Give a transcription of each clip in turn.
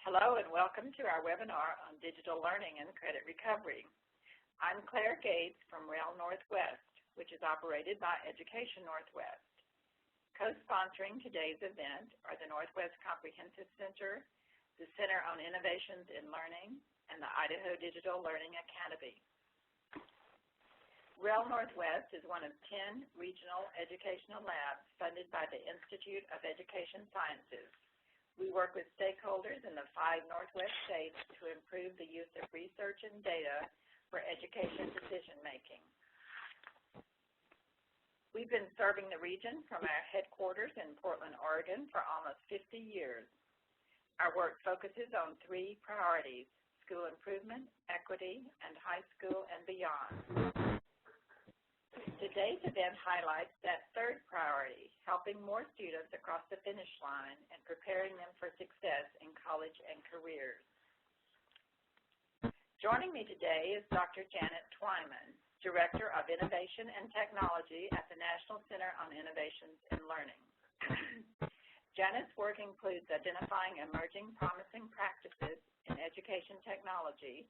Hello and welcome to our webinar on digital learning and credit recovery. I'm Claire Gates from REL Northwest, which is operated by Education Northwest. Co-sponsoring today's event are the Northwest Comprehensive Center, the Center on Innovations in Learning, and the Idaho Digital Learning Academy. REL Northwest is one of 10 regional educational labs funded by the Institute of Education Sciences. We work with stakeholders in the 5 Northwest states to improve the use of research and data for education decision-making. We've been serving the region from our headquarters in Portland, Oregon for almost 50 years. Our work focuses on 3 priorities: school improvement, equity, and high school and beyond. Today's event highlights that 3rd priority, helping more students across the finish line and preparing them for success in college and careers. Joining me today is Dr. Janet Twyman, Director of Innovation and Technology at the National Center on Innovations in Learning. Janet's work includes identifying emerging promising practices in education technology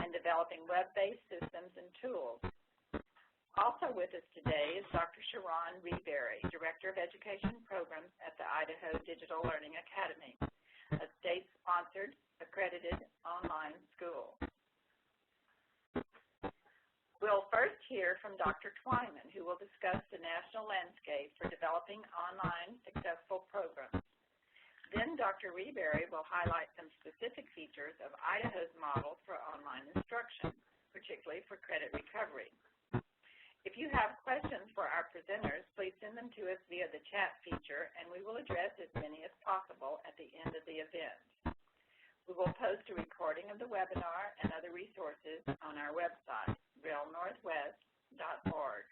and developing web-based systems and tools. Also with us today is Dr. Sharon Reberry, Director of Education Programs at the Idaho Digital Learning Academy, a state-sponsored, accredited online school. We'll first hear from Dr. Twyman, who will discuss the national landscape for developing online successful programs. Then Dr. Reberry will highlight some specific features of Idaho's model for online instruction, particularly for credit recovery. If you have questions for our presenters, please send them to us via the chat feature, and we will address as many as possible at the end of the event. We will post a recording of the webinar and other resources on our website, relnorthwest.org.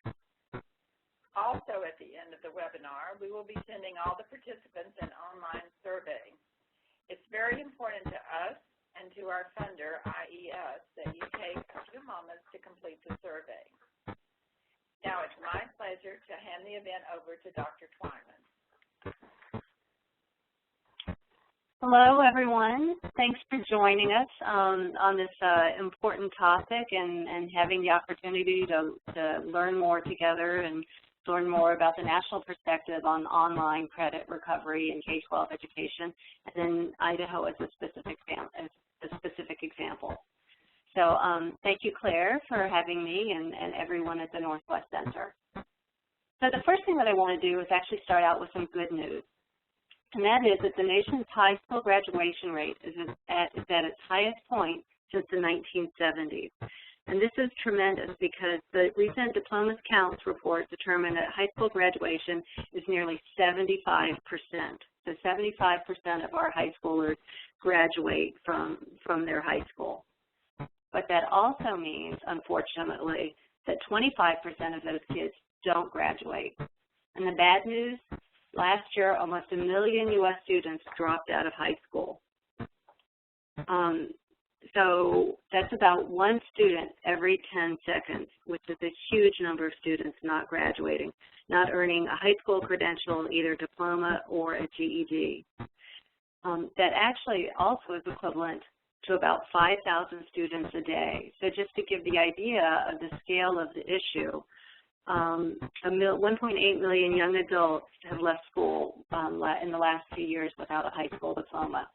Also at the end of the webinar, we will be sending all the participants an online survey. It's very important to us and to our funder, IES, that you take a few moments to complete the survey. Now it's my pleasure to hand the event over to Dr. Twyman. Hello, everyone. Thanks for joining us on this important topic and having the opportunity to learn more together and learn more about the national perspective on online credit recovery in K-12 education, and then Idaho as a specific example. So thank you, Claire, for having me and everyone at the Northwest Center. So the first thing that I want to do is actually start out with some good news. And that is that the nation's high school graduation rate is at its highest point since the 1970s. And this is tremendous because the recent Diplomas Counts report determined that high school graduation is nearly 75%. So 75% of our high schoolers graduate from their high school. But that also means, unfortunately, that 25% of those kids don't graduate. And the bad news, last year, almost 1 million U.S. students dropped out of high school. So that's about 1 student every 10 seconds, which is a huge number of students not graduating, not earning a high school credential, either diploma or a GED. That actually also is equivalent to about 5,000 students a day. So just to give the idea of the scale of the issue, 1.8 million young adults have left school in the last 2 years without a high school diploma.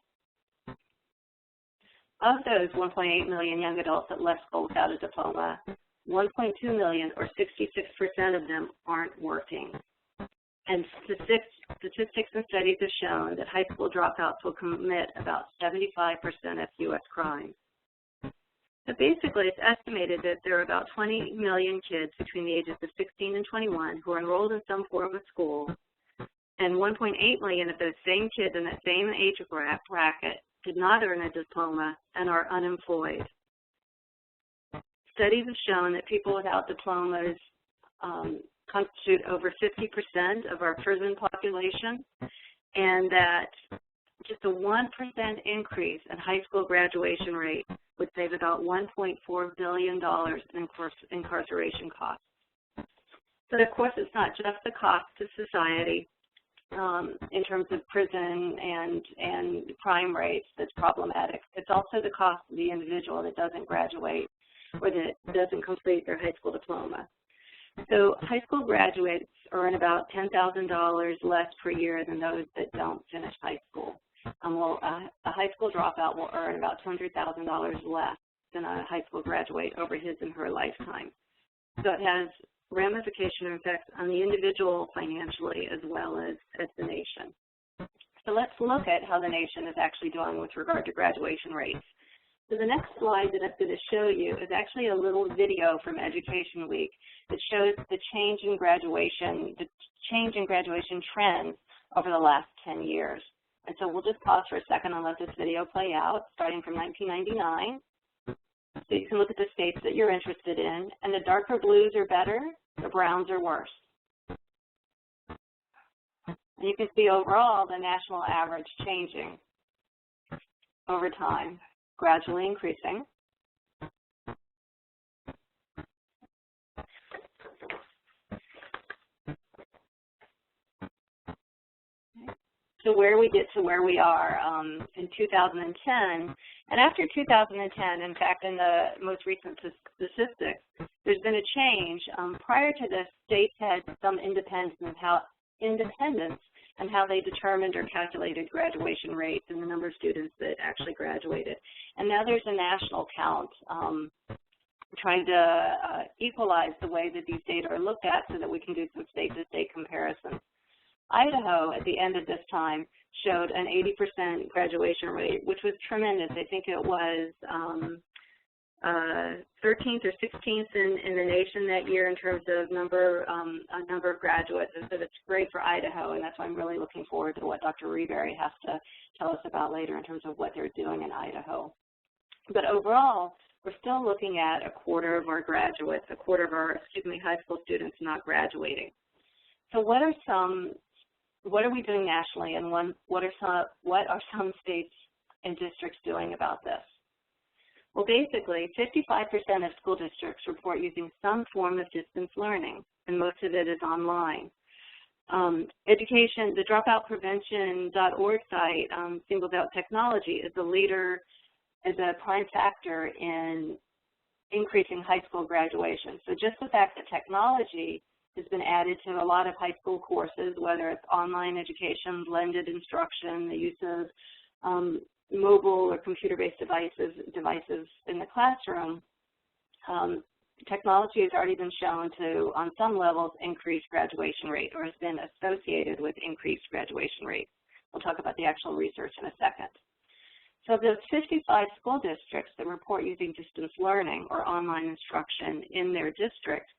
Of those 1.8 million young adults that left school without a diploma, 1.2 million, or 66% of them, aren't working. And statistics and studies have shown that high school dropouts will commit about 75% of U.S. crimes. So basically, it's estimated that there are about 20 million kids between the ages of 16 and 21 who are enrolled in some form of school, and 1.8 million of those same kids in that same age bracket did not earn a diploma and are unemployed. Studies have shown that people without diplomas constitute over 50% of our prison population, and that just a 1% increase in high school graduation rate would save about $1.4 billion in incarceration costs. But of course, it's not just the cost to society, in terms of prison and crime rates that's problematic. It's also the cost of the individual that doesn't graduate or that doesn't complete their high school diploma. So high school graduates earn about $10,000 less per year than those that don't finish high school. Well, a high school dropout will earn about $200,000 less than a high school graduate over his and her lifetime. So it has ramification effects on the individual financially as well as the nation. So let's look at how the nation is actually doing with regard to graduation rates. So the next slide that I'm going to show you is actually a little video from Education Week that shows the change in graduation trends over the last 10 years. And so we'll just pause for a second and let this video play out, starting from 1999. So you can look at the states that you're interested in, and the darker blues are better, the browns are worse. And you can see overall the national average changing over time, gradually increasing. So where we get to where we are in 2010, and after 2010, in fact, in the most recent statistics, there's been a change. Prior to this, states had some independence in how they determined or calculated graduation rates and the number of students that actually graduated. And now there's a national count trying to equalize the way that these data are looked at so that we can do some state-to-state comparisons. Idaho, at the end of this time, showed an 80% graduation rate, which was tremendous. I think it was 13th or 16th in the nation that year in terms of number of graduates. And so that's great for Idaho, and that's why I'm really looking forward to what Dr. Reberry has to tell us about later in terms of what they're doing in Idaho. But overall, we're still looking at a quarter of our graduates, a quarter of our, high school students not graduating. So what are we doing nationally, and what are some states and districts doing about this? Well, basically, 55% of school districts report using some form of distance learning, and most of it is online. Education, the dropoutprevention.org site singles out technology as a prime factor in increasing high school graduation. So just the fact that technology has been added to a lot of high school courses, whether it's online education, blended instruction, the use of mobile or computer-based devices in the classroom, technology has already been shown to, on some levels, increase graduation rate or has been associated with increased graduation rate. We'll talk about the actual research in a second. So of those 55 school districts that report using distance learning or online instruction in their district,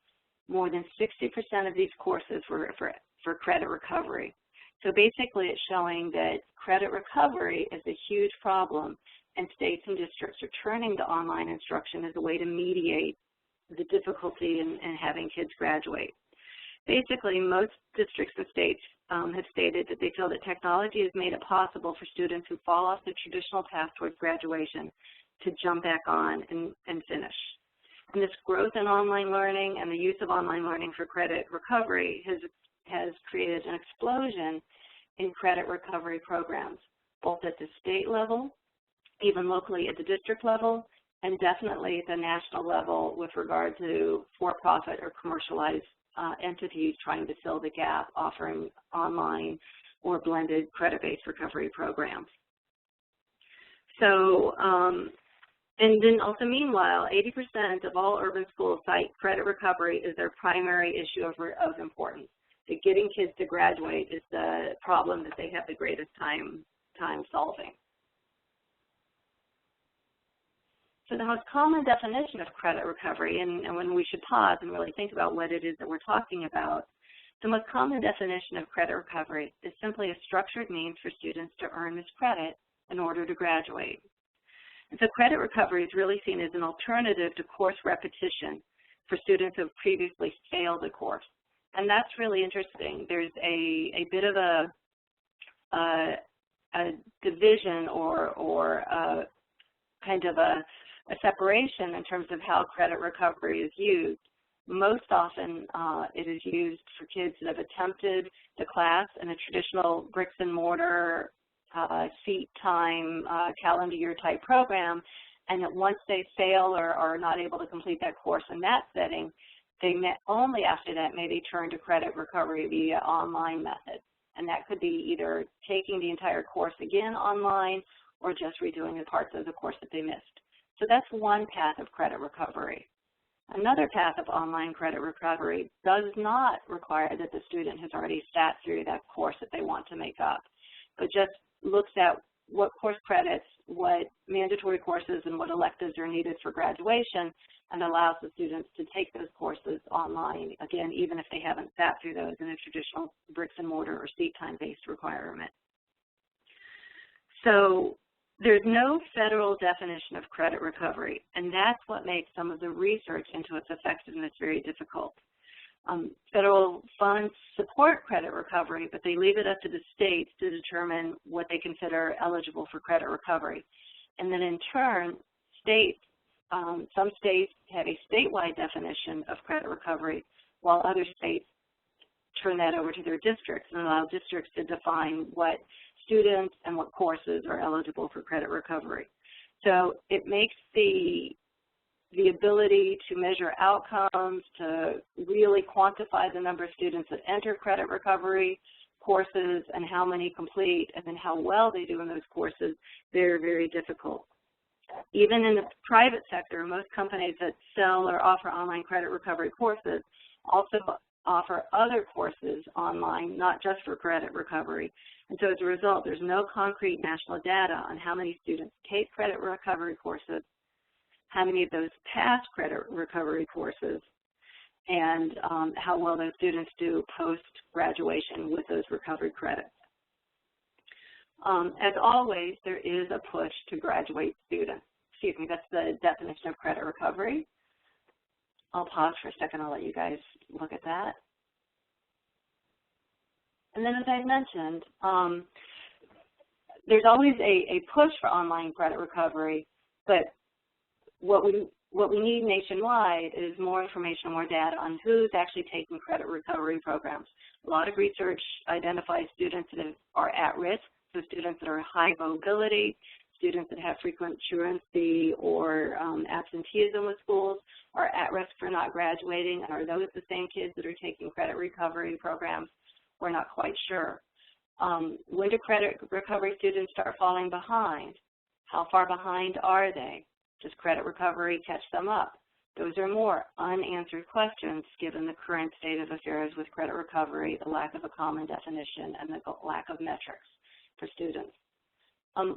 more than 60% of these courses were for credit recovery. So basically it's showing that credit recovery is a huge problem, and states and districts are turning to online instruction as a way to mediate the difficulty in having kids graduate. Basically, most districts and states have stated that they feel that technology has made it possible for students who fall off the traditional path towards graduation to jump back on and finish. And this growth in online learning and the use of online learning for credit recovery has created an explosion in credit recovery programs, both at the state level, even locally at the district level, and definitely at the national level with regard to for-profit or commercialized entities trying to fill the gap, offering online or blended credit-based recovery programs. So, and then also meanwhile, 80% of all urban schools cite credit recovery as their primary issue of importance. That getting kids to graduate is the problem that they have the greatest time solving. So the most common definition of credit recovery, and when we should pause and really think about what it is that we're talking about, the most common definition of credit recovery is simply a structured means for students to earn this credit in order to graduate. And so credit recovery is really seen as an alternative to course repetition for students who have previously failed a course. And that's really interesting. There's a bit of a division or a kind of a separation in terms of how credit recovery is used. Most often it is used for kids that have attempted the class in a traditional bricks and mortar seat time, calendar year type program, and that once they fail or are not able to complete that course in that setting, they only after that may they turn to credit recovery via online method. And that could be either taking the entire course again online or just redoing the parts of the course that they missed. So that's one path of credit recovery. Another path of online credit recovery does not require that the student has already sat through that course that they want to make up, but just looks at what course credits, what mandatory courses, and what electives are needed for graduation, and allows the students to take those courses online, again, even if they haven't sat through those in a traditional bricks and mortar or seat time-based requirement. So there's no federal definition of credit recovery, and that's what makes some of the research into its effectiveness very difficult. Federal funds support credit recovery, but they leave it up to the states to determine what they consider eligible for credit recovery. And then in turn, some states have a statewide definition of credit recovery, while other states turn that over to their districts and allow districts to define what students and what courses are eligible for credit recovery. So it makes the ability to measure outcomes, to really quantify the number of students that enter credit recovery courses and how many complete and then how well they do in those courses, very, very difficult. Even in the private sector, most companies that sell or offer online credit recovery courses also offer other courses online, not just for credit recovery. And so as a result, there's no concrete national data on how many students take credit recovery courses, how many of those pass credit recovery courses, and how well those students do post-graduation with those recovery credits. As always, there is a push to graduate students. Excuse me, that's the definition of credit recovery. I'll pause for a second. I'll let you guys look at that. And then as I mentioned, there's always a push for online credit recovery, but what we need nationwide is more information, more data on who's actually taking credit recovery programs. A lot of research identifies students that are at risk, so students that are high mobility, students that have frequent truancy or absenteeism with schools are at risk for not graduating. And are those the same kids that are taking credit recovery programs? We're not quite sure. When do credit recovery students start falling behind? How far behind are they? Does credit recovery catch them up? Those are more unanswered questions given the current state of affairs with credit recovery, the lack of a common definition, and the lack of metrics for students.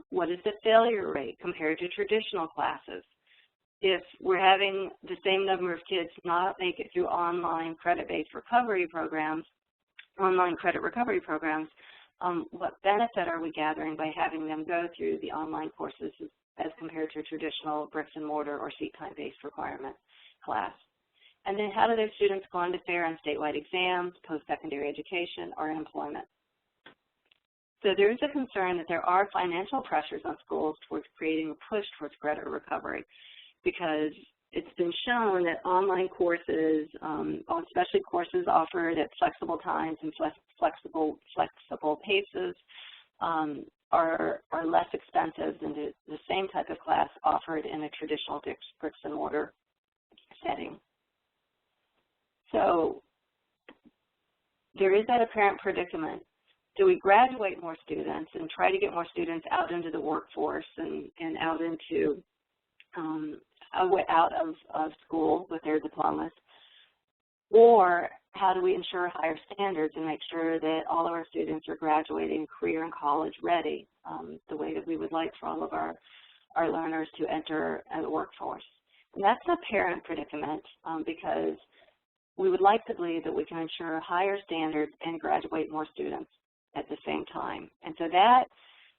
What is the failure rate compared to traditional classes? If we're having the same number of kids not make it through online credit-based recovery programs, online credit recovery programs, what benefit are we gathering by having them go through the online courses as compared to a traditional bricks and mortar or seat time-based requirement class? And then how do those students go on to fare on statewide exams, post-secondary education, or employment? So there is a concern that there are financial pressures on schools towards creating a push towards credit recovery, because it's been shown that online courses, especially courses offered at flexible times and flexible paces, are less expensive than the same type of class offered in a traditional bricks and mortar setting. So there is that apparent predicament. Do we graduate more students and try to get more students out into the workforce and out into out of school with their diplomas? Or how do we ensure higher standards and make sure that all of our students are graduating career and college ready, the way that we would like for all of our learners to enter the workforce? And that's an apparent predicament because we would like to believe that we can ensure higher standards and graduate more students at the same time. And so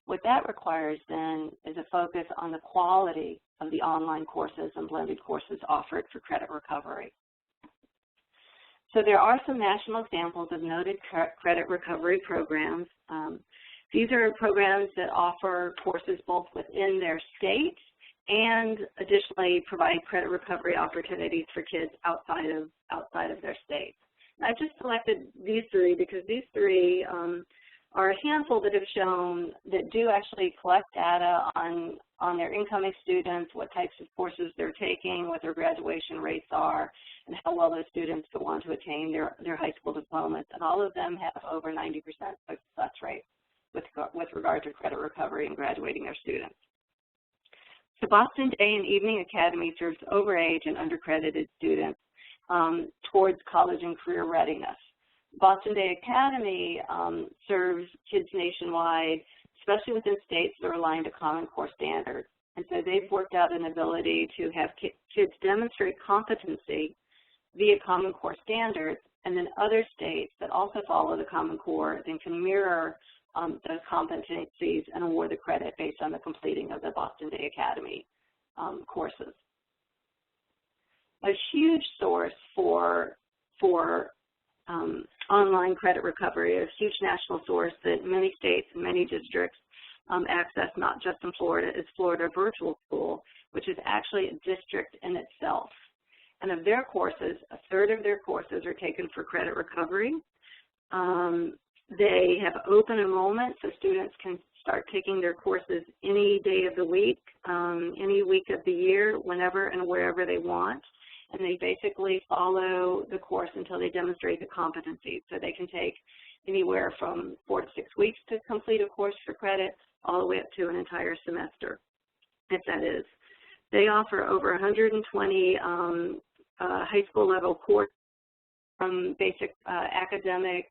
what that requires then is a focus on the quality of the online courses and blended courses offered for credit recovery. So there are some national examples of noted credit recovery programs. These are programs that offer courses both within their state and additionally provide credit recovery opportunities for kids outside of their state. I just selected these three because these three are a handful that have shown that do actually collect data on their incoming students, what types of courses they're taking, what their graduation rates are, and how well those students go on to attain their high school diplomas. And all of them have over 90% success rate with regard to credit recovery and graduating their students. So Boston Day and Evening Academy serves overage and undercredited students towards college and career readiness. Boston Day Academy serves kids nationwide, especially within states that are aligned to Common Core standards. And so they've worked out an ability to have kids demonstrate competency via Common Core standards, and then other states that also follow the Common Core then can mirror those competencies and award the credit based on the completing of the Boston Day Academy courses. A huge source for online credit recovery, a huge national source that many states and many districts access, not just in Florida, is Florida Virtual School, which is actually a district in itself. And of their courses, a third of their courses are taken for credit recovery. They have open enrollment, so students can start taking their courses any day of the week, any week of the year, whenever and wherever they want. And they basically follow the course until they demonstrate the competencies. So they can take anywhere from 4 to 6 weeks to complete a course for credit, all the way up to an entire semester, if that is. They offer over 120 high school level courses, from basic academic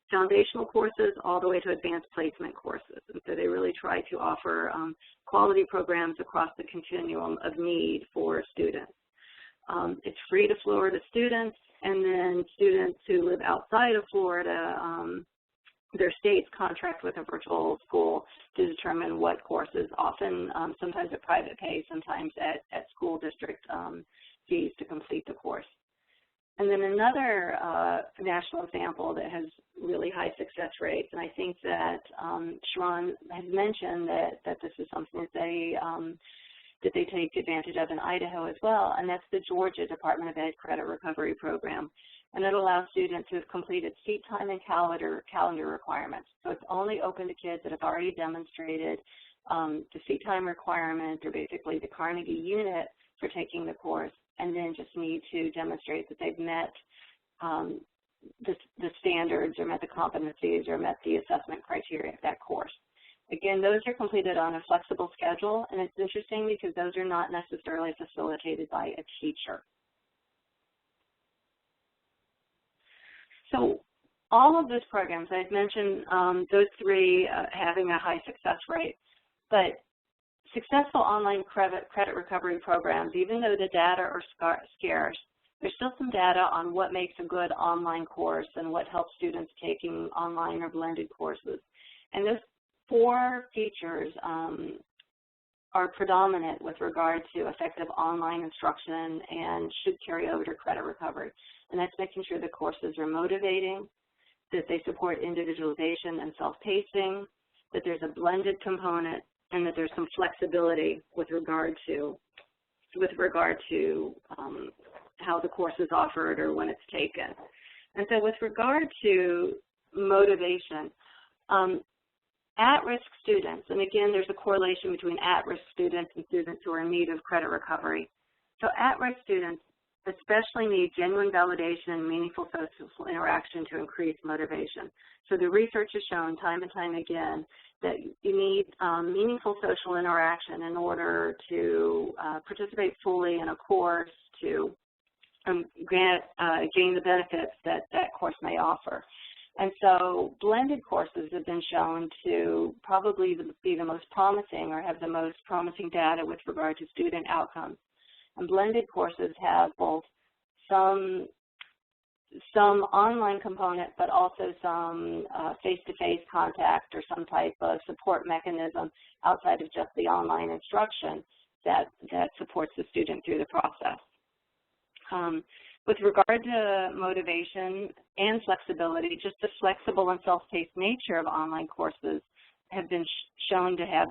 foundational courses all the way to advanced placement courses. And so they really try to offer quality programs across the continuum of need for students. It's free to Florida students, and then students who live outside of Florida, their states contract with a virtual school to determine what courses, often sometimes at private pay, sometimes at school district fees to complete the course. And then another national example that has really high success rates, and I think that Sharon has mentioned that this is something that they take advantage of in Idaho as well, and that's the Georgia Department of Ed Credit Recovery Program. And it allows students who have completed seat time and calendar requirements. So it's only open to kids that have already demonstrated the seat time requirement, or basically the Carnegie unit for taking the course, and then just need to demonstrate that they've met the standards or met the competencies or met the assessment criteria of that course. Again, those are completed on a flexible schedule, and it's interesting because those are not necessarily facilitated by a teacher. So all of those programs, I've mentioned those three having a high success rate, but successful online credit recovery programs, even though the data are scarce, there's still some data on what makes a good online course and what helps students taking online or blended courses. And those 4 features are predominant with regard to effective online instruction and should carry over to credit recovery. And that's making sure the courses are motivating, that they support individualization and self-pacing, that there's a blended component, and that there's some flexibility with regard to how the course is offered or when it's taken. And so with regard to motivation, at-risk students, and again, there's a correlation between at-risk students and students who are in need of credit recovery. So at-risk students especially need genuine validation and meaningful social interaction to increase motivation. So the research has shown time and time again that you need meaningful social interaction in order to participate fully in a course, to gain the benefits that that course may offer. And so blended courses have been shown to probably be the most promising or have the most promising data with regard to student outcomes. And blended courses have both some online component, but also some face-to-face contact or some type of support mechanism outside of just the online instruction that supports the student through the process. With regard to motivation and flexibility, just the flexible and self-paced nature of online courses have been shown to have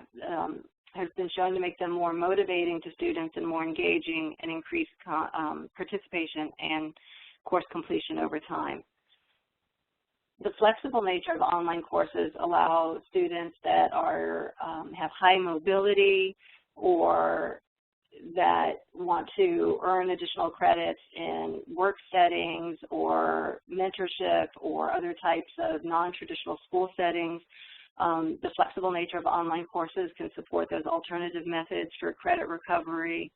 has been shown to make them more motivating to students and more engaging and increase participation and course completion over time. The flexible nature of online courses allow students that are have high mobility or that want to earn additional credits in work settings or mentorship or other types of non-traditional school settings. The flexible nature of online courses can support those alternative methods for credit recovery.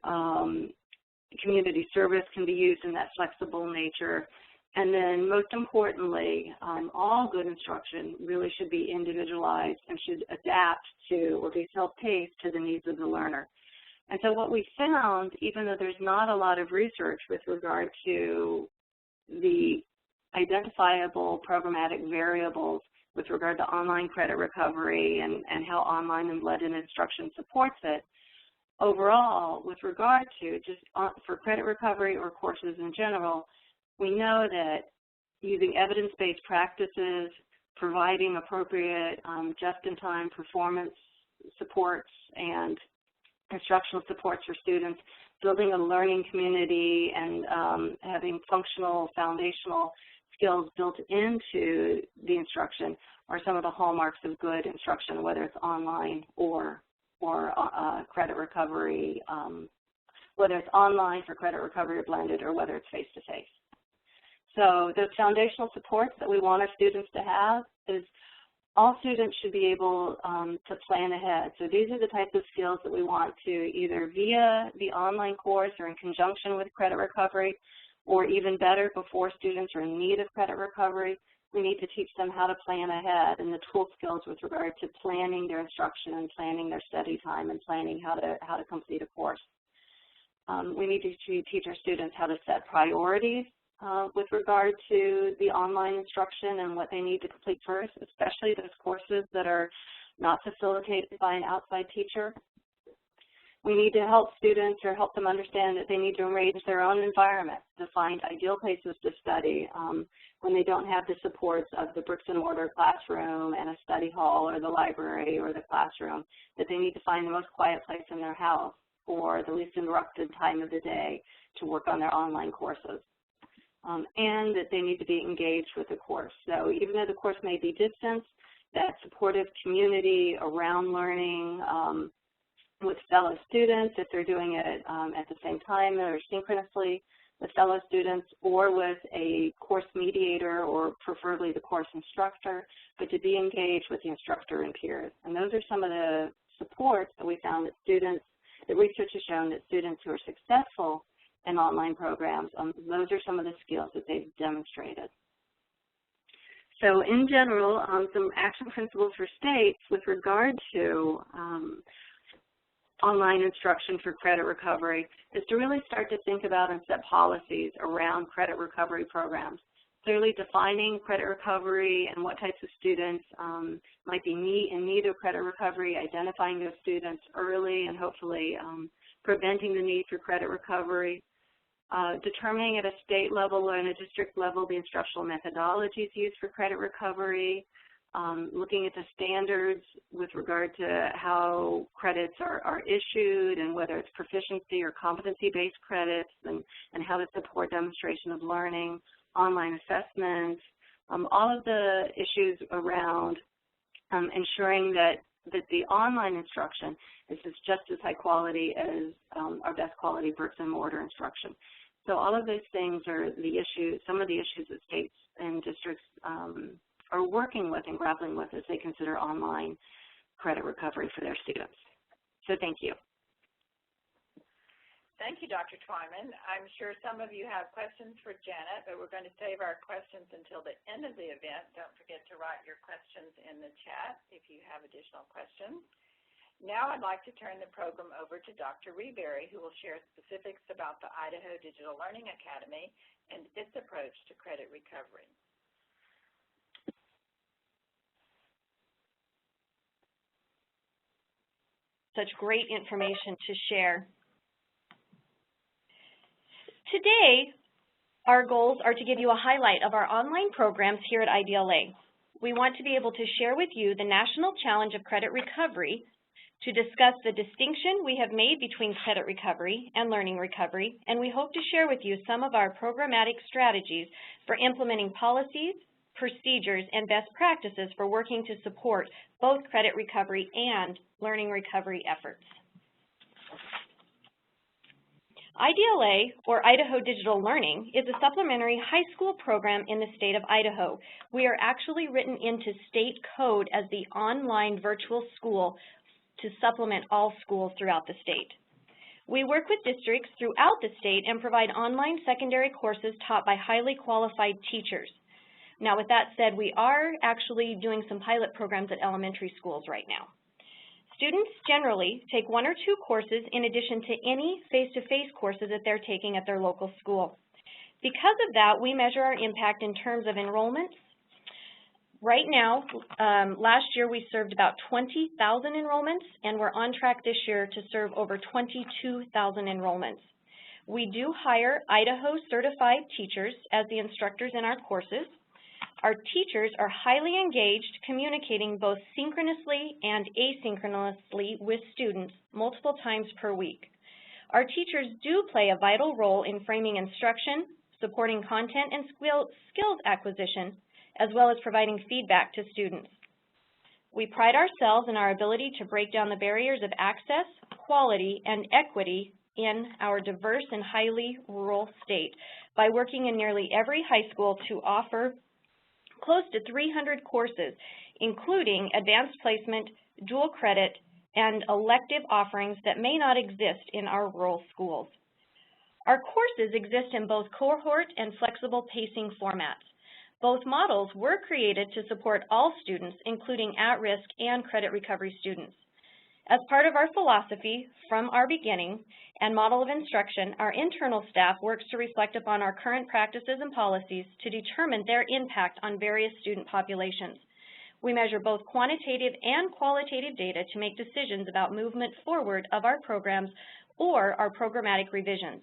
Community service can be used in that flexible nature. And then most importantly, all good instruction really should be individualized and should adapt to or be self-paced to the needs of the learner. And so what we found, even though there's not a lot of research with regard to the identifiable programmatic variables with regard to online credit recovery and how online and blended instruction supports it, overall, with regard to just for credit recovery or courses in general, we know that using evidence-based practices, providing appropriate just-in-time performance supports and instructional supports for students, building a learning community and having functional foundational skills built into the instruction are some of the hallmarks of good instruction, whether it's online or credit recovery, whether it's online for credit recovery or blended, or whether it's face-to-face. So the foundational supports that we want our students to have is all students should be able to plan ahead. So these are the types of skills that we want to either via the online course or in conjunction with credit recovery, or even better, before students are in need of credit recovery, we need to teach them how to plan ahead and the tool skills with regard to planning their instruction and planning their study time and planning how to complete a course. We need to teach our students how to set priorities with regard to the online instruction and what they need to complete first, especially those courses that are not facilitated by an outside teacher. We need to help students or help them understand that they need to arrange their own environment to find ideal places to study when they don't have the supports of the bricks and mortar classroom and a study hall or the library or the classroom, that they need to find the most quiet place in their house or the least interrupted time of the day to work on their online courses. And that they need to be engaged with the course. So even though the course may be distance, that supportive community around learning with fellow students, if they're doing it at the same time or synchronously with fellow students, or with a course mediator or preferably the course instructor, but to be engaged with the instructor and peers. And those are some of the supports that we found that students, the research has shown that students who are successful in online programs, those are some of the skills that they've demonstrated. So in general, some action principles for states with regard to online instruction for credit recovery is to really start to think about and set policies around credit recovery programs. Clearly defining credit recovery and what types of students might be in need of credit recovery, identifying those students early and hopefully preventing the need for credit recovery. Determining at a state level or in a district level the instructional methodologies used for credit recovery, looking at the standards with regard to how credits are issued and whether it's proficiency or competency-based credits and how to support demonstration of learning, online assessments, all of the issues around ensuring that the online instruction is just as high quality as our best quality bricks and mortar instruction. So all of those things are the issues, some of the issues that states and districts are working with and grappling with as they consider online credit recovery for their students. So thank you. Thank you, Dr. Twyman. I'm sure some of you have questions for Janet, but we're going to save our questions until the end of the event. Don't forget to write your questions in the chat if you have additional questions. Now I'd like to turn the program over to Dr. Reberry, who will share specifics about the Idaho Digital Learning Academy and its approach to credit recovery. Such great information to share. Today, our goals are to give you a highlight of our online programs here at IDLA. We want to be able to share with you the National Challenge of Credit Recovery to discuss the distinction we have made between credit recovery and learning recovery, and we hope to share with you some of our programmatic strategies for implementing policies, procedures, and best practices for working to support both credit recovery and learning recovery efforts. IDLA, or Idaho Digital Learning, is a supplementary high school program in the state of Idaho. We are actually written into state code as the online virtual school to supplement all schools throughout the state. We work with districts throughout the state and provide online secondary courses taught by highly qualified teachers. Now, with that said, we are actually doing some pilot programs at elementary schools right now. Students generally take 1 or 2 courses in addition to any face-to-face courses that they're taking at their local school. Because of that, we measure our impact in terms of enrollments. Right now, last year we served about 20,000 enrollments, and we're on track this year to serve over 22,000 enrollments. We do hire Idaho certified teachers as the instructors in our courses. Our teachers are highly engaged, communicating both synchronously and asynchronously with students multiple times per week. Our teachers do play a vital role in framing instruction, supporting content and skills acquisition, as well as providing feedback to students. We pride ourselves in our ability to break down the barriers of access, quality, and equity in our diverse and highly rural state by working in nearly every high school to offer close to 300 courses, including advanced placement, dual credit, and elective offerings that may not exist in our rural schools. Our courses exist in both cohort and flexible pacing formats. Both models were created to support all students, including at-risk and credit recovery students. As part of our philosophy from our beginning and model of instruction, our internal staff works to reflect upon our current practices and policies to determine their impact on various student populations. We measure both quantitative and qualitative data to make decisions about movement forward of our programs or our programmatic revisions.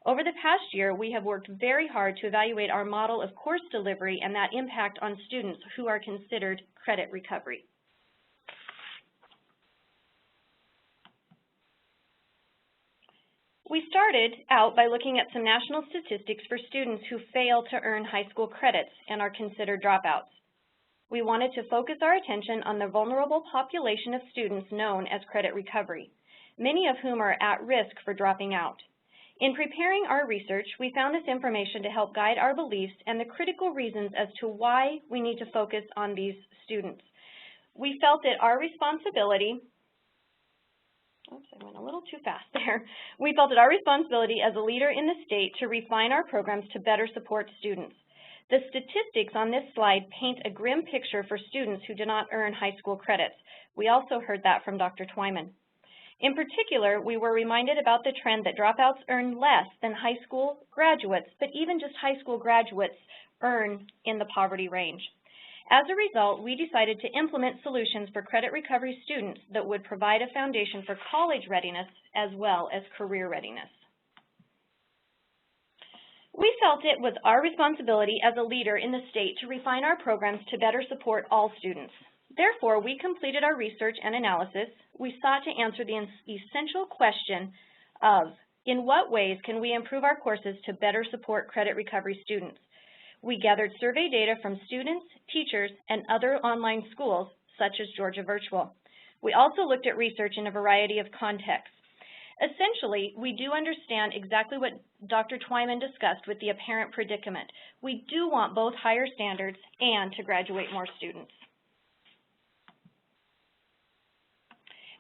Over the past year, we have worked very hard to evaluate our model of course delivery and that impact on students who are considered credit recovery. We started out by looking at some national statistics for students who fail to earn high school credits and are considered dropouts. We wanted to focus our attention on the vulnerable population of students known as credit recovery, many of whom are at risk for dropping out. In preparing our research, we found this information to help guide our beliefs and the critical reasons as to why we need to focus on these students. We felt it our responsibility Oops, I went a little too fast there. We felt it our responsibility as a leader in the state to refine our programs to better support students. The statistics on this slide paint a grim picture for students who do not earn high school credits. We also heard that from Dr. Twyman. In particular, we were reminded about the trend that dropouts earn less than high school graduates, but even just high school graduates earn in the poverty range. As a result, we decided to implement solutions for credit recovery students that would provide a foundation for college readiness as well as career readiness. We felt it was our responsibility as a leader in the state to refine our programs to better support all students. Therefore, we completed our research and analysis. We sought to answer the essential question of, in what ways can we improve our courses to better support credit recovery students? We gathered survey data from students, teachers, and other online schools, such as Georgia Virtual. We also looked at research in a variety of contexts. Essentially, we do understand exactly what Dr. Twyman discussed with the apparent predicament. We do want both higher standards and to graduate more students.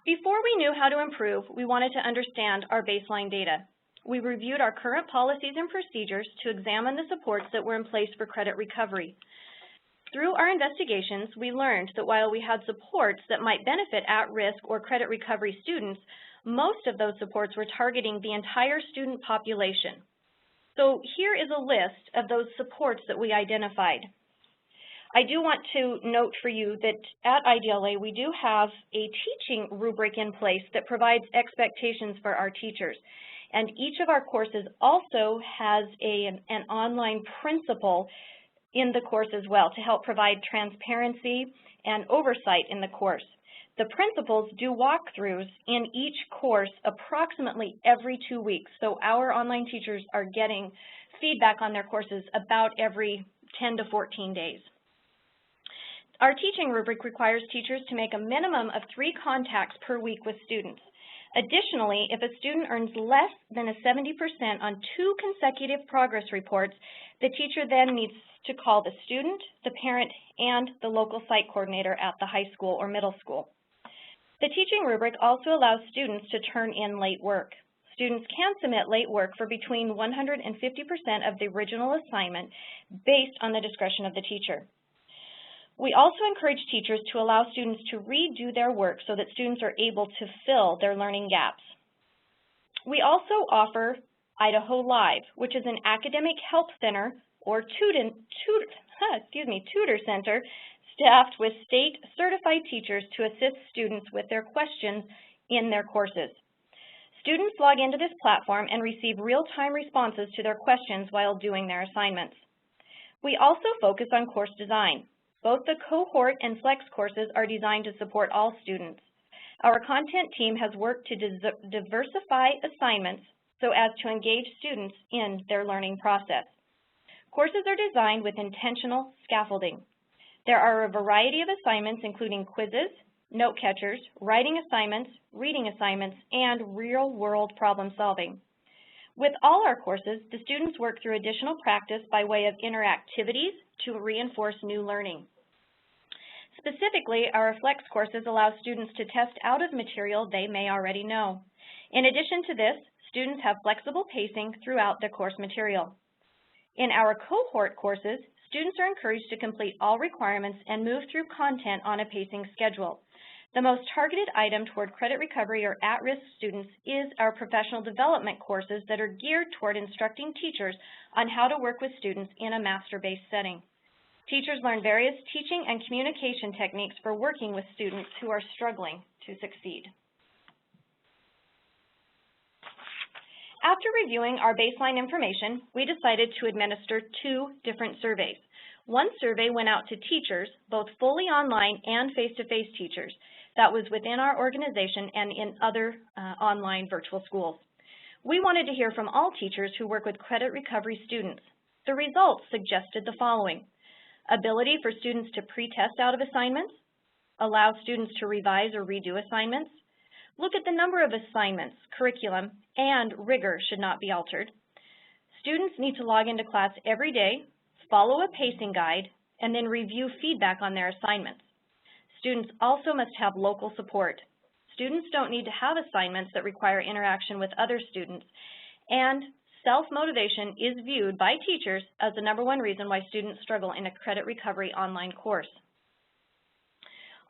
Before we knew how to improve, we wanted to understand our baseline data. We reviewed our current policies and procedures to examine the supports that were in place for credit recovery. Through our investigations, we learned that while we had supports that might benefit at-risk or credit recovery students, most of those supports were targeting the entire student population. So here is a list of those supports that we identified. I do want to note for you that at IDLA, we do have a teaching rubric in place that provides expectations for our teachers. And each of our courses also has an online principal in the course as well to help provide transparency and oversight in the course. The principals do walkthroughs in each course approximately every 2 weeks, so our online teachers are getting feedback on their courses about every 10 to 14 days. Our teaching rubric requires teachers to make a minimum of 3 contacts per week with students. Additionally, if a student earns less than a 70% on 2 consecutive progress reports, the teacher then needs to call the student, the parent, and the local site coordinator at the high school or middle school. The teaching rubric also allows students to turn in late work. Students can submit late work for between 150% of the original assignment based on the discretion of the teacher. We also encourage teachers to allow students to redo their work so that students are able to fill their learning gaps. We also offer Idaho Live, which is an academic help center or tutor center staffed with state-certified teachers to assist students with their questions in their courses. Students log into this platform and receive real-time responses to their questions while doing their assignments. We also focus on course design. Both the cohort and flex courses are designed to support all students. Our content team has worked to diversify assignments so as to engage students in their learning process. Courses are designed with intentional scaffolding. There are a variety of assignments including quizzes, note catchers, writing assignments, reading assignments, and real-world problem solving. With all our courses, the students work through additional practice by way of interactivities to reinforce new learning. Specifically, our flex courses allow students to test out of material they may already know. In addition to this, students have flexible pacing throughout their course material. In our cohort courses, students are encouraged to complete all requirements and move through content on a pacing schedule. The most targeted item toward credit recovery or at-risk students is our professional development courses that are geared toward instructing teachers on how to work with students in a master-based setting. Teachers learn various teaching and communication techniques for working with students who are struggling to succeed. After reviewing our baseline information, we decided to administer 2 different surveys. One survey went out to teachers, both fully online and face-to-face teachers, that was within our organization and in other online virtual schools. We wanted to hear from all teachers who work with credit recovery students. The results suggested the following: ability for students to pre-test out of assignments, allow students to revise or redo assignments, look at the number of assignments, curriculum, and rigor should not be altered. Students need to log into class every day, follow a pacing guide, and then review feedback on their assignments. Students also must have local support. Students don't need to have assignments that require interaction with other students, and self-motivation is viewed by teachers as the #1 reason why students struggle in a credit recovery online course.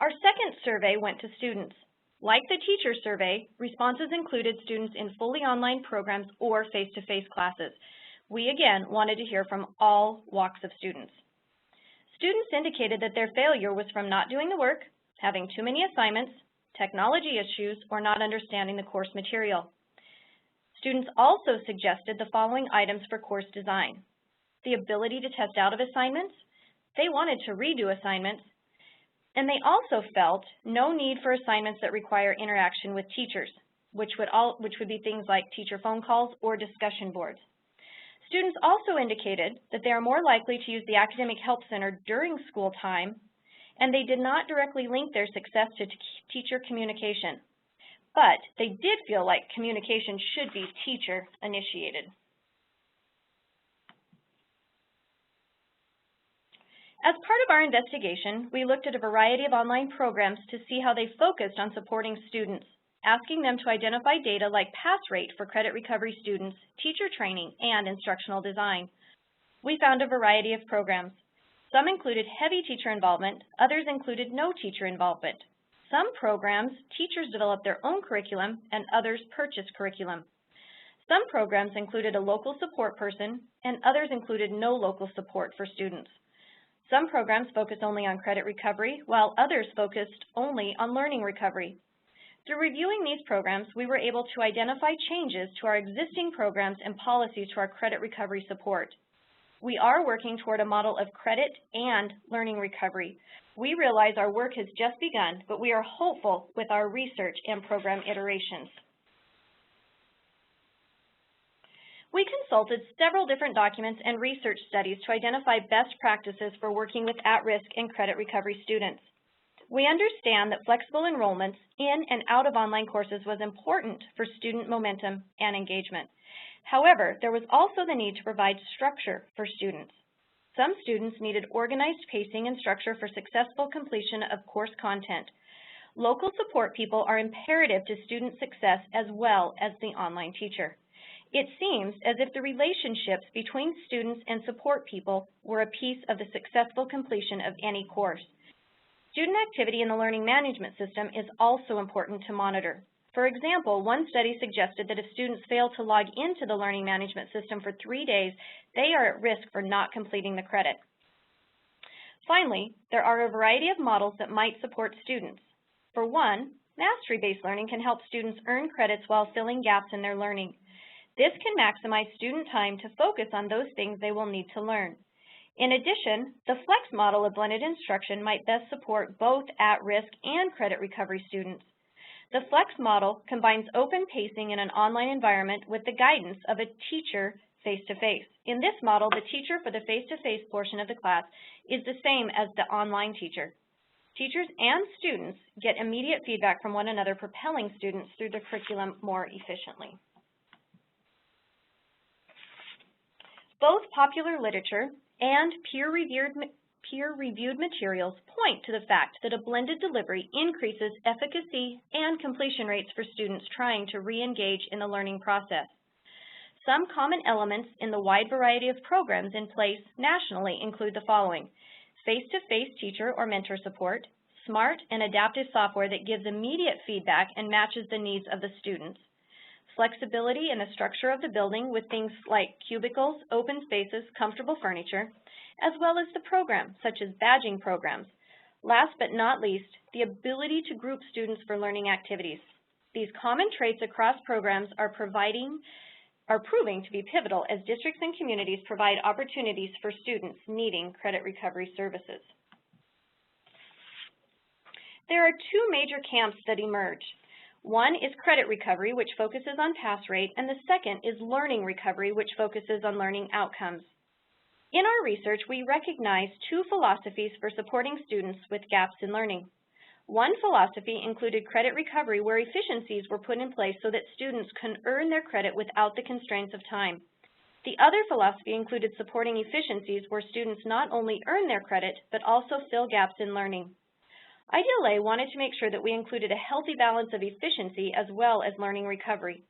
Our second survey went to students. Like the teacher survey, responses included students in fully online programs or face-to-face classes. We again wanted to hear from all walks of students. Students indicated that their failure was from not doing the work, having too many assignments, technology issues, or not understanding the course material. Students also suggested the following items for course design: the ability to test out of assignments, they wanted to redo assignments, and they also felt no need for assignments that require interaction with teachers, which would be things like teacher phone calls or discussion boards. Students also indicated that they are more likely to use the Academic Help Center during school time, and they did not directly link their success to teacher communication. But they did feel like communication should be teacher-initiated. As part of our investigation, we looked at a variety of online programs to see how they focused on supporting students, asking them to identify data like pass rate for credit recovery students, teacher training, and instructional design. We found a variety of programs. Some included heavy teacher involvement, others included no teacher involvement. Some programs, teachers developed their own curriculum, and others purchased curriculum. Some programs included a local support person, and others included no local support for students. Some programs focused only on credit recovery, while others focused only on learning recovery. Through reviewing these programs, we were able to identify changes to our existing programs and policies to our credit recovery support. We are working toward a model of credit and learning recovery. We realize our work has just begun, but we are hopeful with our research and program iterations. We consulted several different documents and research studies to identify best practices for working with at-risk and credit recovery students. We understand that flexible enrollments in and out of online courses was important for student momentum and engagement. However, there was also the need to provide structure for students. Some students needed organized pacing and structure for successful completion of course content. Local support people are imperative to student success as well as the online teacher. It seems as if the relationships between students and support people were a piece of the successful completion of any course. Student activity in the learning management system is also important to monitor. For example, one study suggested that if students fail to log into the learning management system for 3 days, they are at risk for not completing the credit. Finally, there are a variety of models that might support students. For one, mastery-based learning can help students earn credits while filling gaps in their learning. This can maximize student time to focus on those things they will need to learn. In addition, the flex model of blended instruction might best support both at-risk and credit recovery students. The flex model combines open pacing in an online environment with the guidance of a teacher face-to-face. In this model, the teacher for the face-to-face portion of the class is the same as the online teacher. Teachers and students get immediate feedback from one another, propelling students through the curriculum more efficiently. Both popular literature and peer-reviewed materials point to the fact that a blended delivery increases efficacy and completion rates for students trying to re-engage in the learning process. Some common elements in the wide variety of programs in place nationally include the following: face-to-face teacher or mentor support, smart and adaptive software that gives immediate feedback and matches the needs of the students, flexibility in the structure of the building with things like cubicles, open spaces, comfortable furniture, as well as the program, such as badging programs. Last but not least, the ability to group students for learning activities. These common traits across programs are proving to be pivotal as districts and communities provide opportunities for students needing credit recovery services. There are two major camps that emerge. One is credit recovery, which focuses on pass rate, and the second is learning recovery, which focuses on learning outcomes. In our research, we recognize two philosophies for supporting students with gaps in learning. One philosophy included credit recovery, where efficiencies were put in place so that students can earn their credit without the constraints of time. The other philosophy included supporting efficiencies where students not only earn their credit, but also fill gaps in learning. IDLA wanted to make sure that we included a healthy balance of efficiency as well as learning recovery.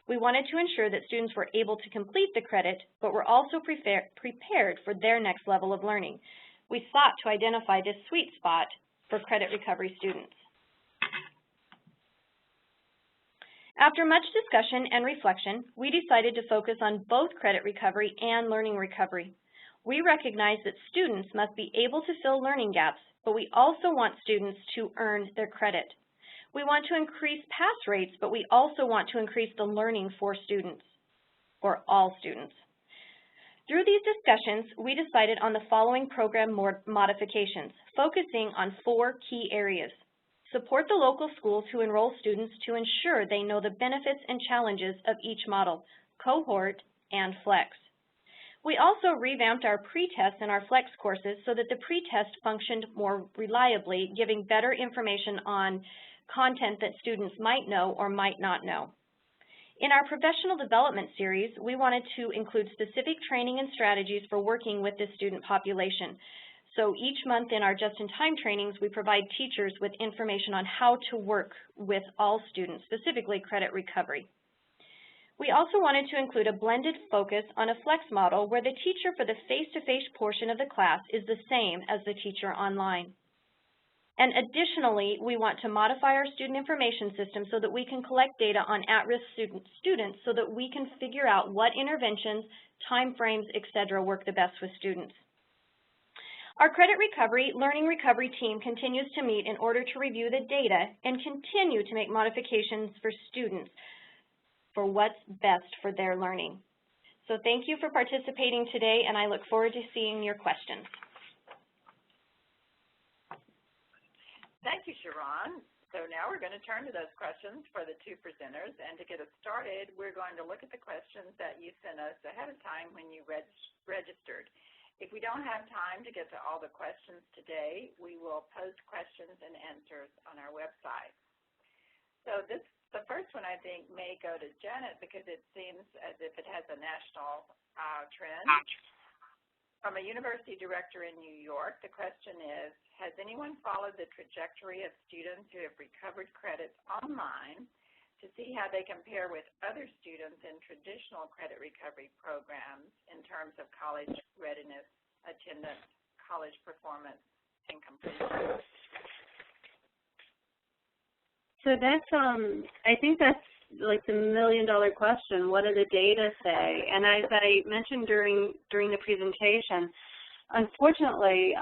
We wanted to ensure that students were able to complete the credit, but were also prepared for their next level of learning. We sought to identify this sweet spot for credit recovery students. After much discussion and reflection, we decided to focus on both credit recovery and learning recovery. We recognize that students must be able to fill learning gaps, but we also want students to earn their credit. We want to increase pass rates, but we also want to increase the learning for students, or all students. Through these discussions, we decided on the following program modifications, focusing on 4 key areas. Support the local schools who enroll students to ensure they know the benefits and challenges of each model, cohort, and flex. We also revamped our pre-test and our flex courses so that the pre-test functioned more reliably, giving better information on content that students might know or might not know. In our professional development series, we wanted to include specific training and strategies for working with this student population. So each month in our just-in-time trainings, we provide teachers with information on how to work with all students, specifically credit recovery. We also wanted to include a blended focus on a flex model where the teacher for the face-to-face portion of the class is the same as the teacher online. And additionally, we want to modify our student information system so that we can collect data on at-risk students so that we can figure out what interventions, time frames, etc. work the best with students. Our credit recovery, learning recovery team continues to meet in order to review the data and continue to make modifications for students for what's best for their learning. So thank you for participating today, and I look forward to seeing your questions. Thank you, Sharon. So now we're going to turn to those questions for the two presenters, and to get us started, we're going to look at the questions that you sent us ahead of time when you registered. If we don't have time to get to all the questions today, we will post questions and answers on our website. So the first one, I think, may go to Janet because it seems as if it has a national trend. From a university director in New York, the question is, has anyone followed the trajectory of students who have recovered credits online to see how they compare with other students in traditional credit recovery programs in terms of college readiness, attendance, college performance, and completion? So that's, I think that's like the million-dollar question. What do the data say? And as I mentioned during the presentation, unfortunately,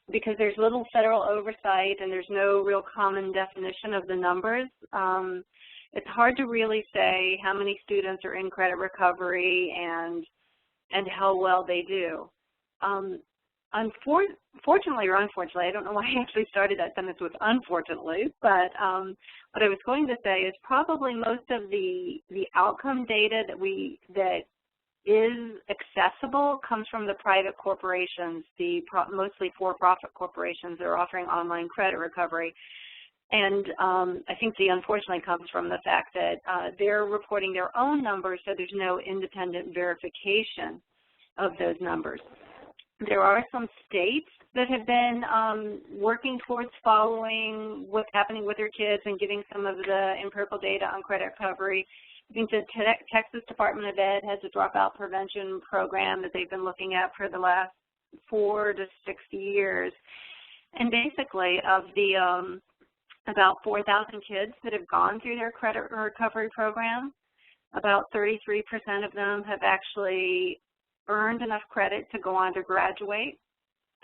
because there's little federal oversight and there's no real common definition of the numbers, it's hard to really say how many students are in credit recovery and how well they do. Fortunately or unfortunately, I don't know why I actually started that sentence with unfortunately, but what I was going to say is probably most of the outcome data that is accessible comes from the private corporations, mostly for-profit corporations that are offering online credit recovery. And I think the unfortunately comes from the fact that they're reporting their own numbers, so there's no independent verification of those numbers. There are some states that have been working towards following what's happening with their kids and giving some of the empirical data on credit recovery. I think the Texas Department of Ed has a dropout prevention program that they've been looking at for the last 4 to 6 years. And basically, of the about 4,000 kids that have gone through their credit recovery program, about 33% of them have actually earned enough credit to go on to graduate.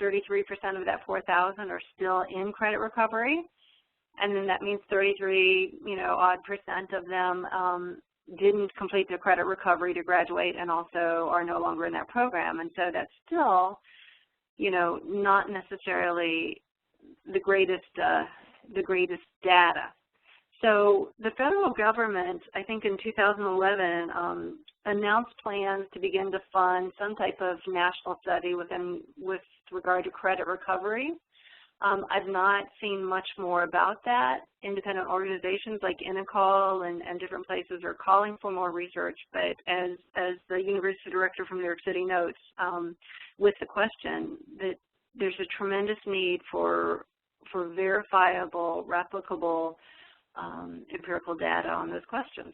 33% of that 4,000 are still in credit recovery, and then that means 33% of them didn't complete their credit recovery to graduate and also are no longer in that program. And so that's still, not necessarily the greatest data. So the federal government, I think in 2011, announced plans to begin to fund some type of national study with regard to credit recovery. I've not seen much more about that. Independent organizations like Instructional and different places are calling for more research, but as the university director from New York City notes, with the question that there's a tremendous need for verifiable, replicable empirical data on those questions.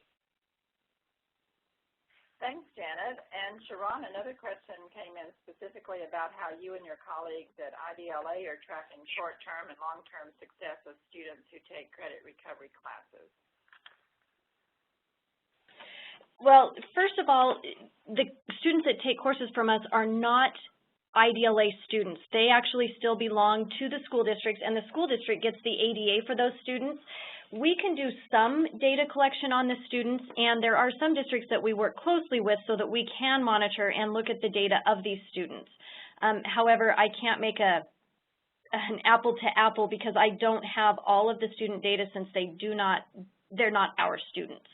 Thanks, Janet. And Sharon, another question came in specifically about how you and your colleagues at IDLA are tracking short-term and long-term success of students who take credit recovery classes. Well, first of all, the students that take courses from us are not IDLA students. They actually still belong to the school districts, and the school district gets the ADA for those students. We can do some data collection on the students, and there are some districts that we work closely with so that we can monitor and look at the data of these students. However, I can't make an apple to apple because I don't have all of the student data since they're not our students.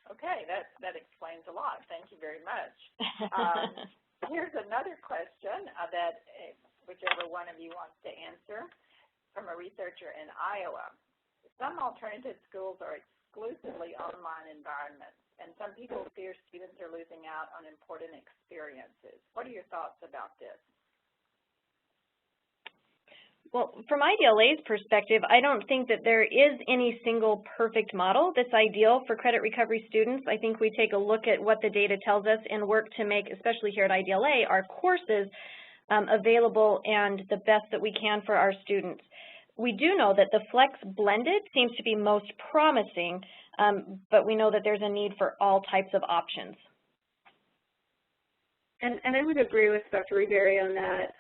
Okay, that explains a lot. Thank you very much. Here's another question that whichever one of you wants to answer, from a researcher in Iowa. Some alternative schools are exclusively online environments, and some people fear students are losing out on important experiences. What are your thoughts about this? Well, from IDLA's perspective, I don't think that there is any single perfect model that's ideal for credit recovery students. I think we take a look at what the data tells us and work to make, especially here at IDLA, our courses available and the best that we can for our students. We do know that the Flex Blended seems to be most promising, but we know that there's a need for all types of options. And I would agree with Dr. Reberry on that.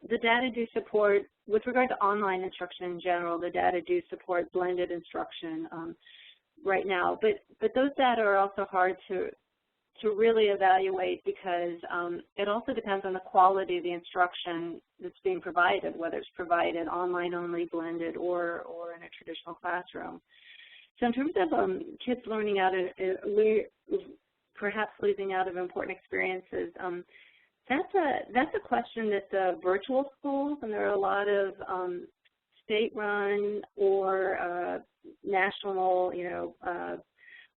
The data do support, with regard to online instruction in general, the data do support blended instruction right now. But those data are also hard to really evaluate, because it also depends on the quality of the instruction that's being provided, whether it's provided online only, blended, or in a traditional classroom. So in terms of kids learning out of, perhaps losing out of important experiences, that's a question that virtual schools, and there are a lot of state-run or national,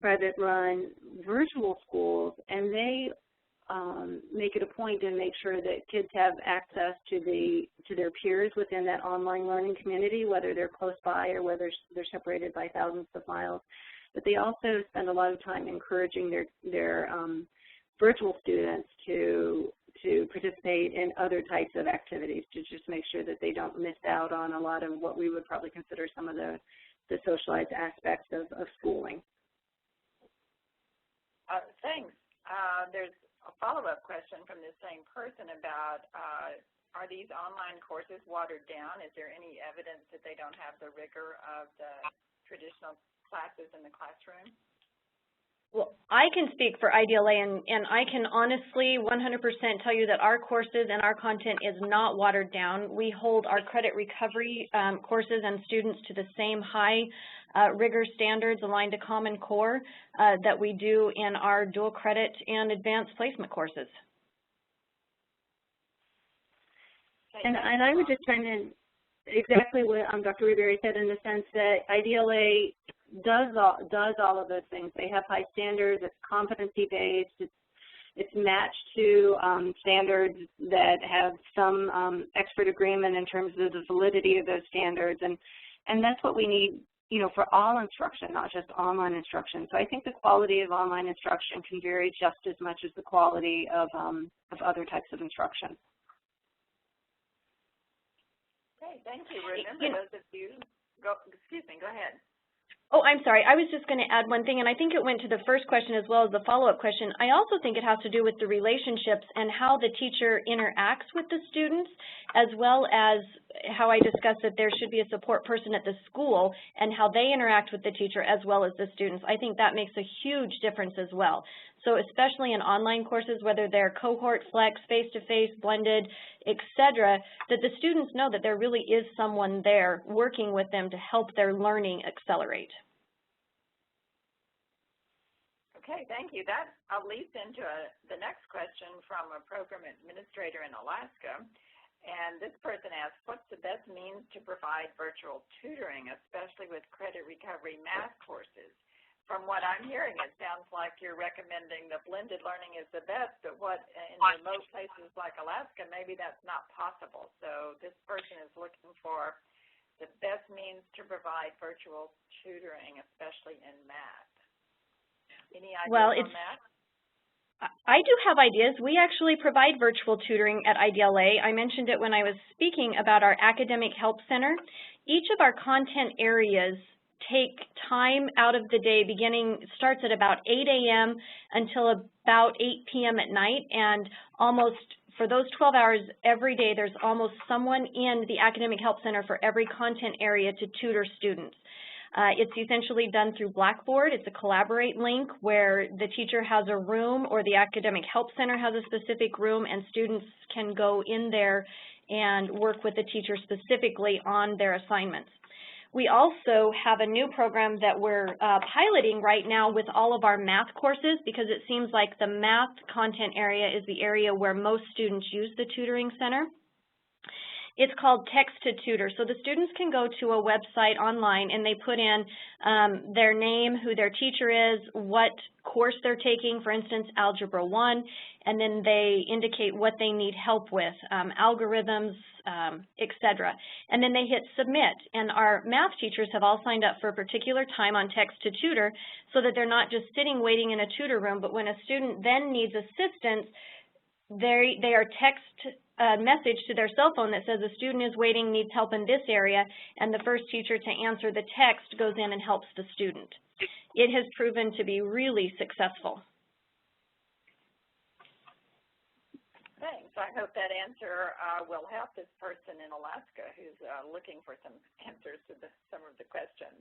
private-run virtual schools, and they make it a point to make sure that kids have access to their peers within that online learning community, whether they're close by or whether they're separated by thousands of miles. But they also spend a lot of time encouraging their virtual students to participate in other types of activities, to just make sure that they don't miss out on a lot of what we would probably consider some of the socialized aspects of schooling. Thanks. There's a follow-up question from this same person about, are these online courses watered down? Is there any evidence that they don't have the rigor of the traditional classes in the classroom? Well, I can speak for IDLA, and I can honestly 100% tell you that our courses and our content is not watered down. We hold our credit recovery courses and students to the same high rigor standards aligned to Common Core that we do in our dual credit and advanced placement courses. And I would just chime in exactly what Dr. Reberry said, in the sense that IDLA does all of those things. They have high standards. It's competency-based. It's matched to standards that have some expert agreement in terms of the validity of those standards, and that's what we need, for all instruction, not just online instruction. So I think the quality of online instruction can vary just as much as the quality of other types of instruction. Okay, thank you. Remember, those of you, go ahead. Oh, I'm sorry. I was just going to add one thing, and I think it went to the first question as well as the follow-up question. I also think it has to do with the relationships and how the teacher interacts with the students, as well as how I discussed that there should be a support person at the school and how they interact with the teacher as well as the students. I think that makes a huge difference as well. So especially in online courses, whether they're cohort, flex, face-to-face, blended, etc., that the students know that there really is someone there working with them to help their learning accelerate. Okay, thank you. That leads into the next question from a program administrator in Alaska. And this person asks, what's the best means to provide virtual tutoring, especially with credit recovery math courses? From what I'm hearing, it sounds like you're recommending the blended learning is the best, but what in remote places like Alaska, maybe that's not possible. So this person is looking for the best means to provide virtual tutoring, especially in math. Any ideas on that? I do have ideas. We actually provide virtual tutoring at IDLA. I mentioned it when I was speaking about our Academic Help Center. Each of our content areas take time out of the day, starts at about 8 a.m. until about 8 p.m. at night, and almost for those 12 hours every day, there's almost someone in the Academic Help Center for every content area to tutor students. It's essentially done through Blackboard. It's a Collaborate link where the teacher has a room, or the Academic Help Center has a specific room, and students can go in there and work with the teacher specifically on their assignments. We also have a new program that we're piloting right now with all of our math courses, because it seems like the math content area is the area where most students use the tutoring center. It's called Text to Tutor. So the students can go to a website online and they put in their name, who their teacher is, what course they're taking, for instance, Algebra 1, and then they indicate what they need help with, algorithms, etc. And then they hit Submit. And our math teachers have all signed up for a particular time on Text to Tutor so that they're not just sitting waiting in a tutor room, but when a student then needs assistance, they are text a message to their cell phone that says a student is waiting, needs help in this area, and the first teacher to answer the text goes in and helps the student. It has proven to be really successful. Thanks. I hope that answer will help this person in Alaska who's looking for some answers to some of the questions.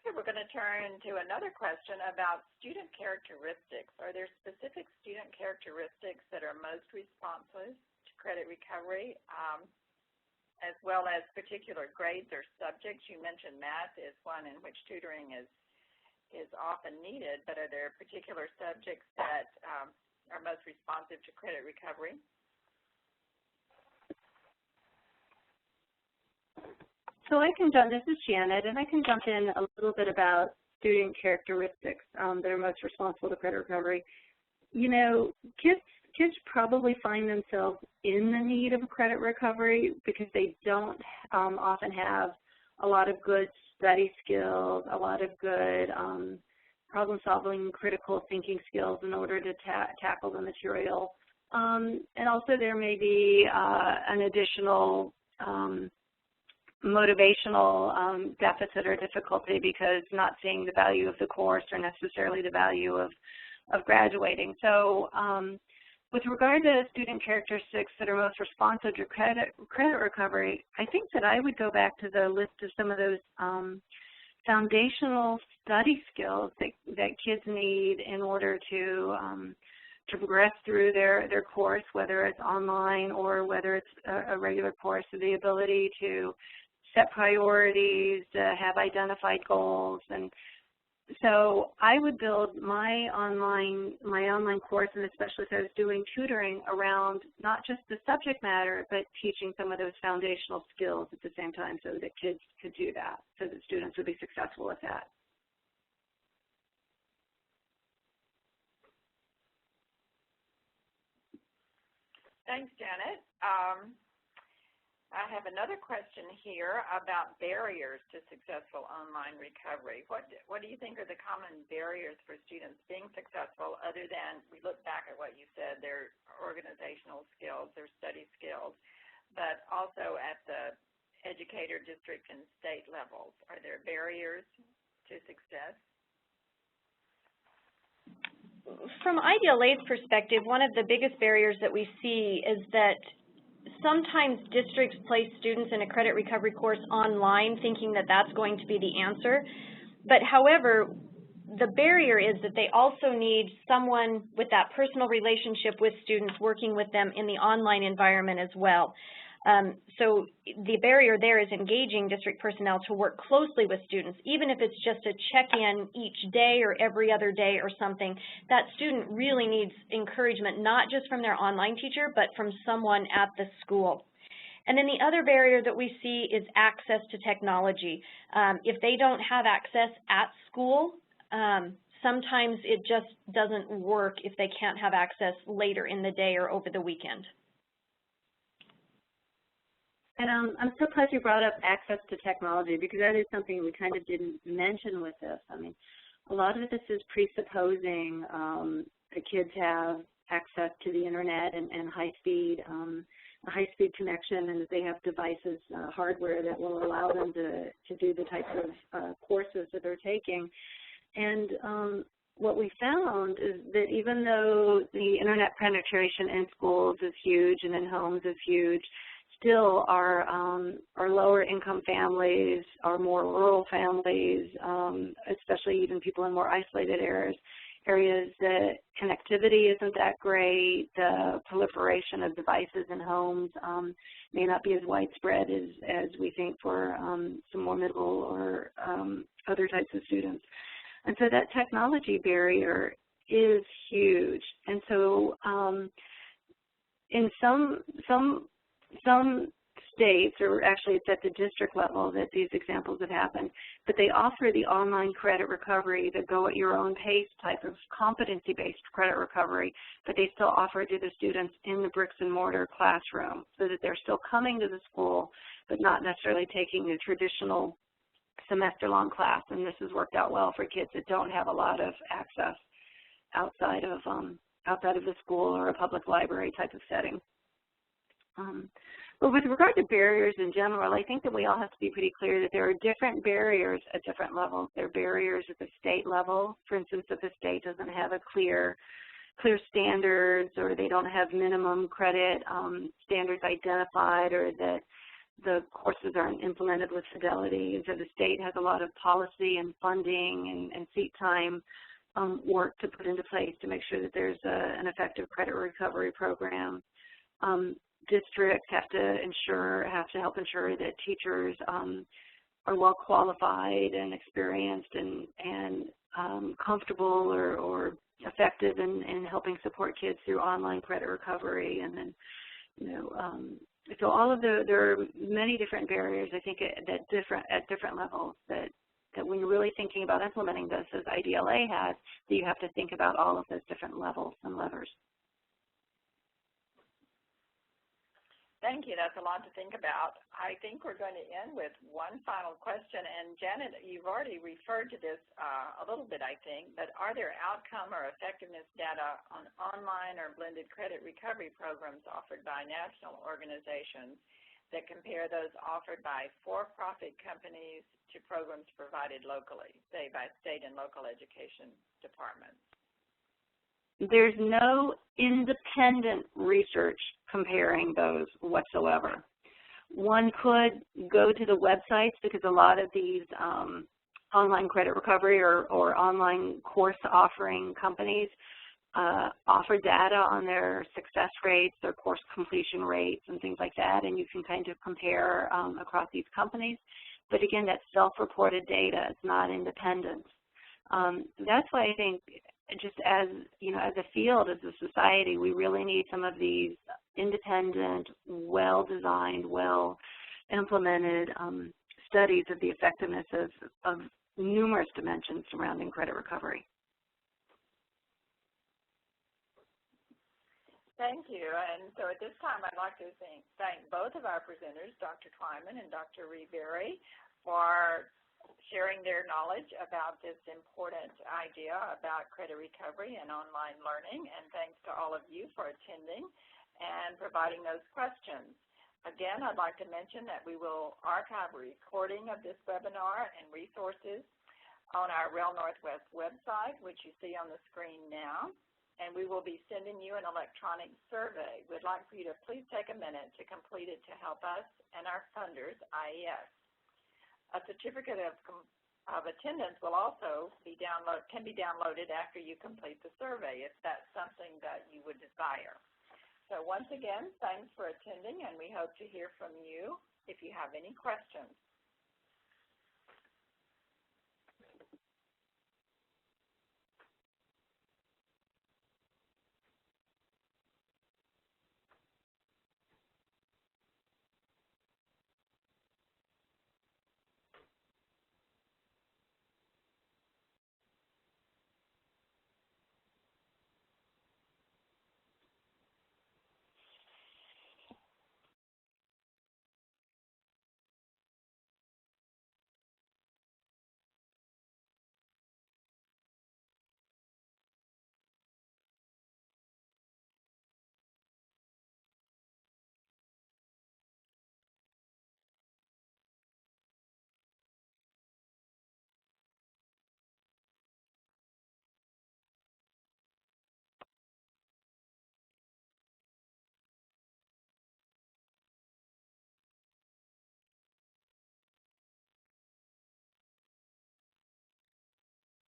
Okay, we're going to turn to another question about student characteristics. Are there specific student characteristics that are most responsive to credit recovery, as well as particular grades or subjects? You mentioned math is one in which tutoring is often needed, but are there particular subjects that are most responsive to credit recovery? So I can jump, this is Janet, and I can jump in a little bit about student characteristics that are most responsible to credit recovery. You know, kids probably find themselves in the need of credit recovery because they don't often have a lot of good study skills, a lot of good problem-solving, critical thinking skills in order to tackle the material. And also there may be an additional motivational deficit or difficulty because not seeing the value of the course or necessarily the value of graduating. So with regard to student characteristics that are most responsive to credit recovery, I think that I would go back to the list of some of those foundational study skills that kids need in order to progress through their course, whether it's online or whether it's a regular course. So the ability to set priorities, have identified goals, and so I would build my online course, and especially if I was doing tutoring, around not just the subject matter, but teaching some of those foundational skills at the same time so that kids could do that, so that students would be successful with that. Thanks, Janet. I have another question here about barriers to successful online recovery. What do you think are the common barriers for students being successful, other than, we look back at what you said, their organizational skills, their study skills, but also at the educator, district, and state levels? Are there barriers to success? From IDLA's perspective, one of the biggest barriers that we see is that sometimes districts place students in a credit recovery course online thinking that that's going to be the answer. But however, the barrier is that they also need someone with that personal relationship with students working with them in the online environment as well. So the barrier there is engaging district personnel to work closely with students, even if it's just a check-in each day or every other day or something. That student really needs encouragement, not just from their online teacher, but from someone at the school. And then the other barrier that we see is access to technology. If they don't have access at school, sometimes it just doesn't work if they can't have access later in the day or over the weekend. And I'm so glad you brought up access to technology, because that is something we kind of didn't mention with this. I mean, a lot of this is presupposing the kids have access to the internet and high-speed connection, and that they have devices, hardware that will allow them to do the types of courses that they're taking. And what we found is that even though the internet penetration in schools is huge and in homes is huge, still our lower income families, our more rural families, especially even people in more isolated areas, the connectivity isn't that great. The proliferation of devices in homes may not be as widespread as we think for some more middle or other types of students. And so that technology barrier is huge. And so in some states, or actually it's at the district level that these examples have happened, but they offer the online credit recovery, the go-at-your-own-pace type of competency-based credit recovery, but they still offer it to the students in the bricks-and-mortar classroom, so that they're still coming to the school, but not necessarily taking the traditional semester-long class. And this has worked out well for kids that don't have a lot of access outside of the school or a public library type of setting. But with regard to barriers in general, I think that we all have to be pretty clear that there are different barriers at different levels. There are barriers at the state level. For instance, if the state doesn't have a clear standards, or they don't have minimum credit standards identified, or that the courses aren't implemented with fidelity, and so the state has a lot of policy and funding and seat time work to put into place to make sure that there's an effective credit recovery program. Districts have to help ensure that teachers are well qualified and experienced and comfortable or effective in helping support kids through online credit recovery. And then, so all of there are many different barriers, I think, at different levels that when you're really thinking about implementing this, as IDLA has, that you have to think about all of those different levels and levers. Thank you. That's a lot to think about. I think we're going to end with one final question. And Janet, you've already referred to this a little bit, I think, but are there outcome or effectiveness data on online or blended credit recovery programs offered by national organizations that compare those offered by for-profit companies to programs provided locally, say by state and local education departments? There's no independent research comparing those whatsoever. One could go to the websites, because a lot of these online credit recovery or online course offering companies offer data on their success rates, their course completion rates, and things like that, and you can kind of compare across these companies. But again, that's self-reported data. It's not independent. That's why I think, just as as a field, as a society, we really need some of these independent, well-designed, well-implemented studies of the effectiveness of numerous dimensions surrounding credit recovery. Thank you. And so at this time, I'd like to thank both of our presenters, Dr. Twyman and Dr. Reberry, for sharing their knowledge about this important idea about credit recovery and online learning. And thanks to all of you for attending and providing those questions. Again, I'd like to mention that we will archive a recording of this webinar and resources on our REL Northwest website, which you see on the screen now. And we will be sending you an electronic survey. We'd like for you to please take a minute to complete it to help us and our funders, IES. A certificate of attendance will also can be downloaded after you complete the survey, if that's something that you would desire. So once again, thanks for attending, and we hope to hear from you if you have any questions.